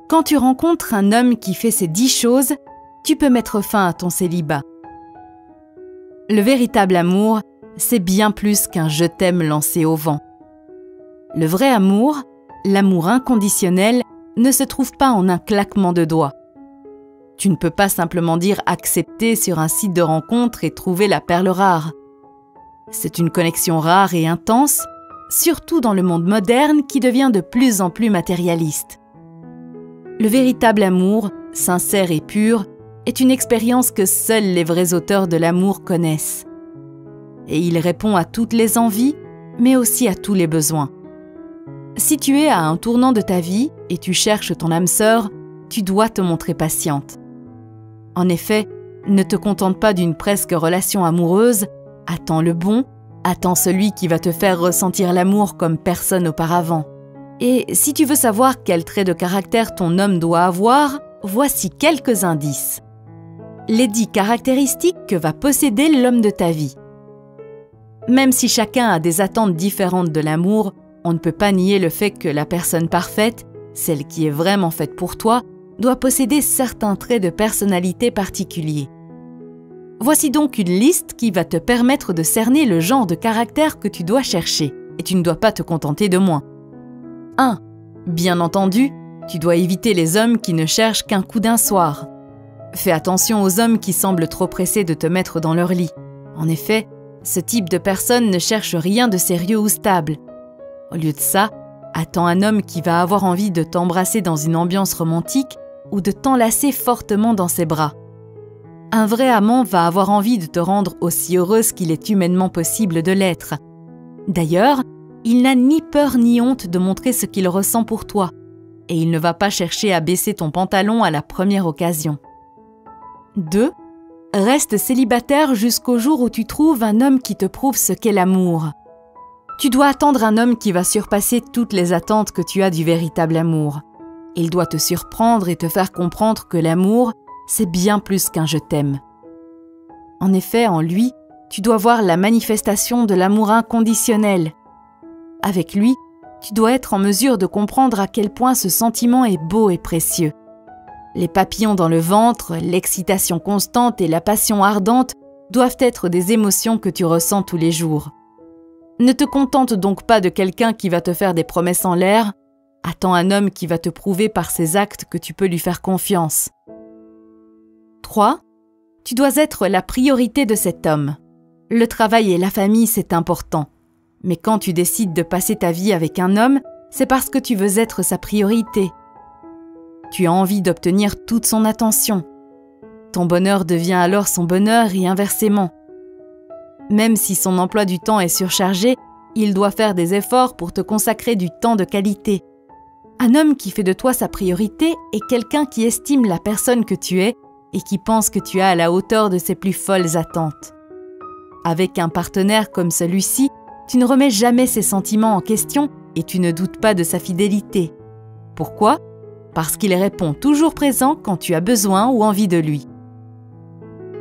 Quand tu rencontres un homme qui fait ces 10 choses, tu peux mettre fin à ton célibat. Le véritable amour, c'est bien plus qu'un « je t'aime » lancé au vent. Le vrai amour, l'amour inconditionnel, ne se trouve pas en un claquement de doigts. Tu ne peux pas simplement dire « accepter » sur un site de rencontre et trouver la perle rare. C'est une connexion rare et intense, surtout dans le monde moderne qui devient de plus en plus matérialiste. Le véritable amour, sincère et pur, est une expérience que seuls les vrais auteurs de l'amour connaissent. Et il répond à toutes les envies, mais aussi à tous les besoins. Si tu es à un tournant de ta vie et tu cherches ton âme sœur, tu dois te montrer patiente. En effet, ne te contente pas d'une presque relation amoureuse, attends le bon, attends celui qui va te faire ressentir l'amour comme personne auparavant. Et si tu veux savoir quel trait de caractère ton homme doit avoir, voici quelques indices. Les 10 caractéristiques que va posséder l'homme de ta vie. Même si chacun a des attentes différentes de l'amour, on ne peut pas nier le fait que la personne parfaite, celle qui est vraiment faite pour toi, doit posséder certains traits de personnalité particuliers. Voici donc une liste qui va te permettre de cerner le genre de caractère que tu dois chercher, et tu ne dois pas te contenter de moins. 1. Bien entendu, tu dois éviter les hommes qui ne cherchent qu'un coup d'un soir. Fais attention aux hommes qui semblent trop pressés de te mettre dans leur lit. En effet, ce type de personne ne cherche rien de sérieux ou stable. Au lieu de ça, attends un homme qui va avoir envie de t'embrasser dans une ambiance romantique ou de t'enlacer fortement dans ses bras. Un vrai amant va avoir envie de te rendre aussi heureuse qu'il est humainement possible de l'être. D'ailleurs, il n'a ni peur ni honte de montrer ce qu'il ressent pour toi, et il ne va pas chercher à baisser ton pantalon à la première occasion. 2. Reste célibataire jusqu'au jour où tu trouves un homme qui te prouve ce qu'est l'amour. Tu dois attendre un homme qui va surpasser toutes les attentes que tu as du véritable amour. Il doit te surprendre et te faire comprendre que l'amour, c'est bien plus qu'un « je t'aime ». En effet, en lui, tu dois voir la manifestation de l'amour inconditionnel. Avec lui, tu dois être en mesure de comprendre à quel point ce sentiment est beau et précieux. Les papillons dans le ventre, l'excitation constante et la passion ardente doivent être des émotions que tu ressens tous les jours. Ne te contente donc pas de quelqu'un qui va te faire des promesses en l'air, attends un homme qui va te prouver par ses actes que tu peux lui faire confiance. 3. Tu dois être la priorité de cet homme. Le travail et la famille, c'est important. Mais quand tu décides de passer ta vie avec un homme, c'est parce que tu veux être sa priorité. Tu as envie d'obtenir toute son attention. Ton bonheur devient alors son bonheur et inversement. Même si son emploi du temps est surchargé, il doit faire des efforts pour te consacrer du temps de qualité. Un homme qui fait de toi sa priorité est quelqu'un qui estime la personne que tu es et qui pense que tu es à la hauteur de ses plus folles attentes. Avec un partenaire comme celui-ci, tu ne remets jamais ses sentiments en question et tu ne doutes pas de sa fidélité. Pourquoi ? Parce qu'il répond toujours présent quand tu as besoin ou envie de lui.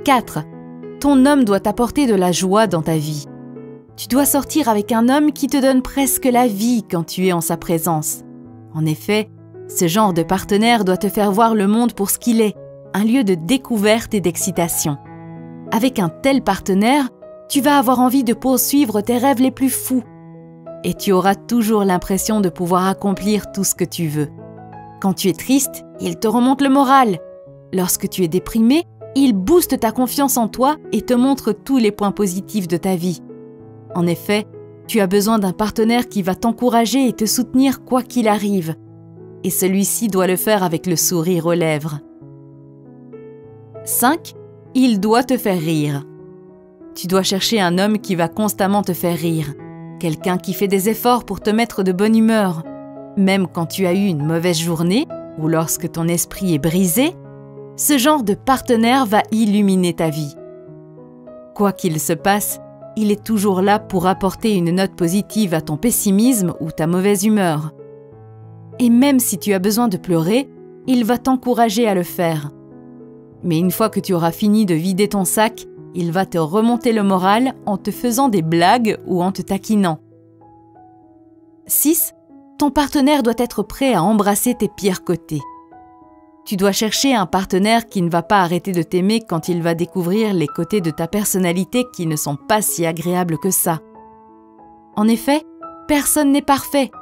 4. Ton homme doit t'apporter de la joie dans ta vie. Tu dois sortir avec un homme qui te donne presque la vie quand tu es en sa présence. En effet, ce genre de partenaire doit te faire voir le monde pour ce qu'il est, un lieu de découverte et d'excitation. Avec un tel partenaire, tu vas avoir envie de poursuivre tes rêves les plus fous. Et tu auras toujours l'impression de pouvoir accomplir tout ce que tu veux. Quand tu es triste, il te remonte le moral. Lorsque tu es déprimé, il booste ta confiance en toi et te montre tous les points positifs de ta vie. En effet, tu as besoin d'un partenaire qui va t'encourager et te soutenir quoi qu'il arrive. Et celui-ci doit le faire avec le sourire aux lèvres. 5. Il doit te faire rire. Tu dois chercher un homme qui va constamment te faire rire. Quelqu'un qui fait des efforts pour te mettre de bonne humeur. Même quand tu as eu une mauvaise journée ou lorsque ton esprit est brisé, ce genre de partenaire va illuminer ta vie. Quoi qu'il se passe, il est toujours là pour apporter une note positive à ton pessimisme ou ta mauvaise humeur. Et même si tu as besoin de pleurer, il va t'encourager à le faire. Mais une fois que tu auras fini de vider ton sac, il va te remonter le moral en te faisant des blagues ou en te taquinant. 6. Ton partenaire doit être prêt à embrasser tes pires côtés. Tu dois chercher un partenaire qui ne va pas arrêter de t'aimer quand il va découvrir les côtés de ta personnalité qui ne sont pas si agréables que ça. En effet, personne n'est parfait.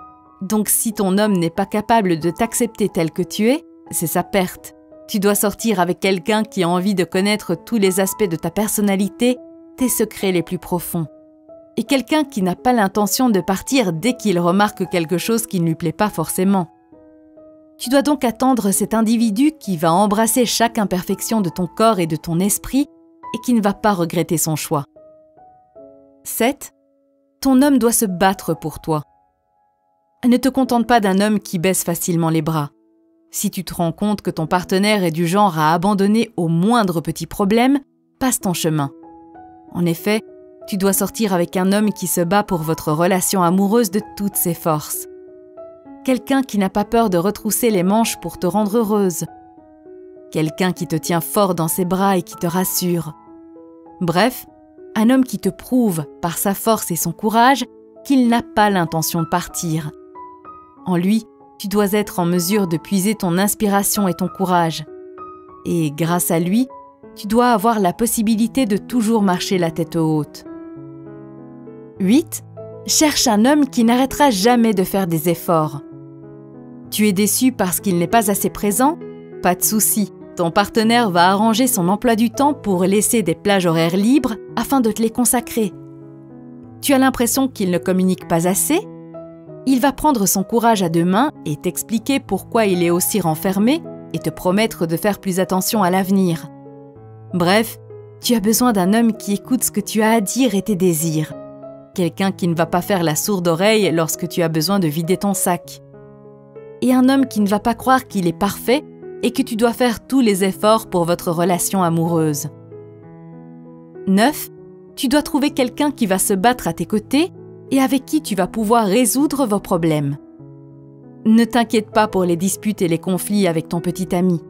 Donc si ton homme n'est pas capable de t'accepter tel que tu es, c'est sa perte. Tu dois sortir avec quelqu'un qui a envie de connaître tous les aspects de ta personnalité, tes secrets les plus profonds. Et quelqu'un qui n'a pas l'intention de partir dès qu'il remarque quelque chose qui ne lui plaît pas forcément. Tu dois donc attendre cet individu qui va embrasser chaque imperfection de ton corps et de ton esprit et qui ne va pas regretter son choix. 7. Ton homme doit se battre pour toi. Ne te contente pas d'un homme qui baisse facilement les bras. Si tu te rends compte que ton partenaire est du genre à abandonner au moindre petit problème, passe ton chemin. En effet, tu dois sortir avec un homme qui se bat pour votre relation amoureuse de toutes ses forces. Quelqu'un qui n'a pas peur de retrousser les manches pour te rendre heureuse. Quelqu'un qui te tient fort dans ses bras et qui te rassure. Bref, un homme qui te prouve, par sa force et son courage, qu'il n'a pas l'intention de partir. En lui, tu dois être en mesure de puiser ton inspiration et ton courage. Et grâce à lui, tu dois avoir la possibilité de toujours marcher la tête haute. 8. Cherche un homme qui n'arrêtera jamais de faire des efforts. Tu es déçu parce qu'il n'est pas assez présent? Pas de souci, ton partenaire va arranger son emploi du temps pour laisser des plages horaires libres afin de te les consacrer. Tu as l'impression qu'il ne communique pas assez? Il va prendre son courage à deux mains et t'expliquer pourquoi il est aussi renfermé et te promettre de faire plus attention à l'avenir. Bref, tu as besoin d'un homme qui écoute ce que tu as à dire et tes désirs. Quelqu'un qui ne va pas faire la sourde oreille lorsque tu as besoin de vider ton sac. Et un homme qui ne va pas croire qu'il est parfait et que tu dois faire tous les efforts pour votre relation amoureuse. 9. Tu dois trouver quelqu'un qui va se battre à tes côtés et avec qui tu vas pouvoir résoudre vos problèmes. Ne t'inquiète pas pour les disputes et les conflits avec ton petit ami.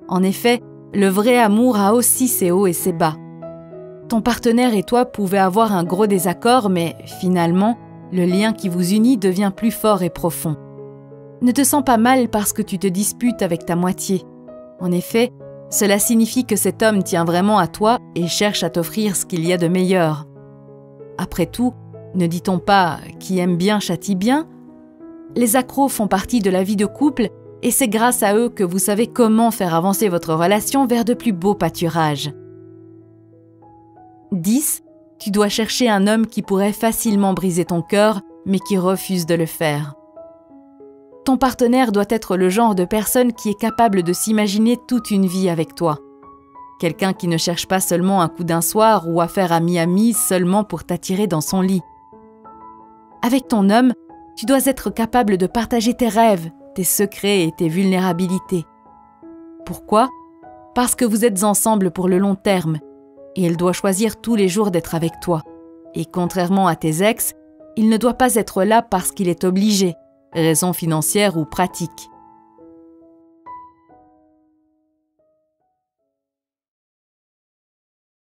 En effet, le vrai amour a aussi ses hauts et ses bas. Ton partenaire et toi pouvez avoir un gros désaccord, mais finalement, le lien qui vous unit devient plus fort et profond. Ne te sens pas mal parce que tu te disputes avec ta moitié. En effet, cela signifie que cet homme tient vraiment à toi et cherche à t'offrir ce qu'il y a de meilleur. Après tout, ne dit-on pas « qui aime bien châtie bien » ? Les accros font partie de la vie de couple et c'est grâce à eux que vous savez comment faire avancer votre relation vers de plus beaux pâturages. 10. Tu dois chercher un homme qui pourrait facilement briser ton cœur, mais qui refuse de le faire. Ton partenaire doit être le genre de personne qui est capable de s'imaginer toute une vie avec toi. Quelqu'un qui ne cherche pas seulement un coup d'un soir ou à faire ami-ami seulement pour t'attirer dans son lit. Avec ton homme, tu dois être capable de partager tes rêves, tes secrets et tes vulnérabilités. Pourquoi? Parce que vous êtes ensemble pour le long terme et il doit choisir tous les jours d'être avec toi. Et contrairement à tes ex, il ne doit pas être là parce qu'il est obligé, raison financière ou pratique.